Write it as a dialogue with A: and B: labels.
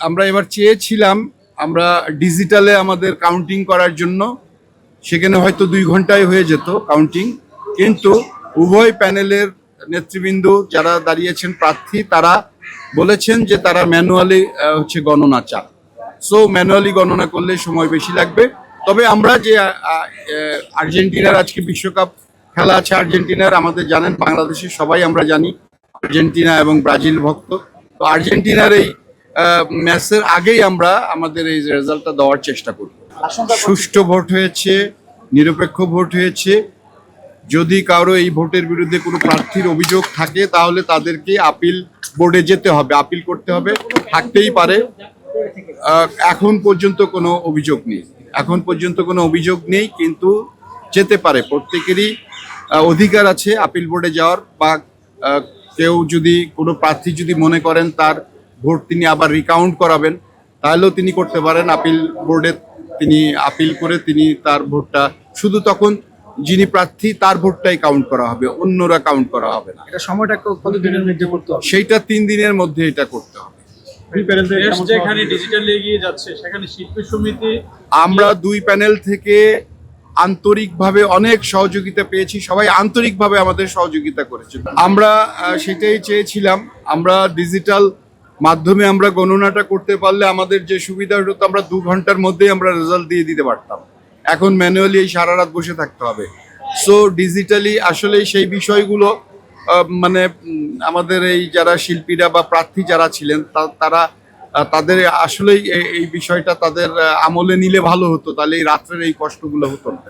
A: আমরা এবার চেয়েছিলাম আমরা ডিজিটালে আমাদের কাউন্টিং করার জন্য, সেখানে হয়তো 2 ঘন্টায় হয়ে যেত কাউন্টিং, কিন্তু উভয় প্যানেলের নেতৃবৃন্দ যারা দাঁড়িয়েছেন প্রার্থী তারা বলেছেন যে তারা ম্যানুয়ালি গণনা চান। সো ম্যানুয়ালি গণনা করলে সময় বেশি লাগবে। তবে আমরা যে আর্জেন্টিনার আজকে বিশ্বকাপ খেলা আছে আর্জেন্টিনার, আমাদের জানেন বাংলাদেশের সবাই আমরা জানি আর্জেন্টিনা এবং ব্রাজিল ভক্ত। তো আর্জেন্টিনার এই ম্যাচের আগেই আমরা আমাদের এই রেজাল্টটা দেওয়ার চেষ্টা করি। সুষ্ঠু ভোট হয়েছে, নিরপেক্ষ ভোট হয়েছে। যদি কারো এই ভোটের বিরুদ্ধে কোনো প্রার্থীর অভিযোগ থাকে তাহলে তাদেরকে আপিল বোর্ডে যেতে হবে, আপিল করতে হবে, থাকতেই পারে। এখন পর্যন্ত কোনো অভিযোগ নেই, কিন্তু যেতে পারে। প্রত্যেকেরই অধিকার আছে আপিল বোর্ডে যাওয়ার, বা কেউ যদি কোনো প্রার্থী যদি মনে করেন তার ভোট তিনি আবার রিকাউন্ট করাবেন তাহলেও তিনি করতে পারেন। আপিল বোর্ডে তিনি আপিল করে তিনি তার ভোটটা, শুধু তখন যিনি প্রার্থী তার ভোটটাই কাউন্ট করা হবে, অন্যরা কাউন্ট করা হবে না।
B: এটা সময়টা কত দিনের মধ্যে করতে হবে?
A: সেইটা 3 দিনের মধ্যে এটা করতে হবে।
B: যেখানে ডিজিটাল এগিয়ে যাচ্ছে সেখানে শিল্পী সমিতি,
A: আমরা 2 প্যানেল থেকে আন্তরিকভাবে অনেক সহযোগিতা পেয়েছি, সবাই আন্তরিকভাবে আমাদের সহযোগিতা করেছে। আমরা সেটাই চেয়েছিলাম, আমরা ডিজিটাল মাধ্যমে আমরা গণনাটা করতে পারলে আমাদের যে সুবিধা হতো, আমরা 2 ঘন্টার মধ্যেই আমরা রেজাল্ট দিয়ে দিতে পারতাম। এখন ম্যানুয়ালি এই সারা রাত বসে থাকতে হবে। সো ডিজিটালি আসলে সেই বিষয়গুলো মানে আমাদের এই যারা শিল্পীরা বা প্রার্থী যারা ছিলেন তারা তাদের আসলেই এই বিষয়টা তাদের আমলে নিলে ভালো হতো, তাহলে এই রাত্রের এই কষ্টগুলো হতো না।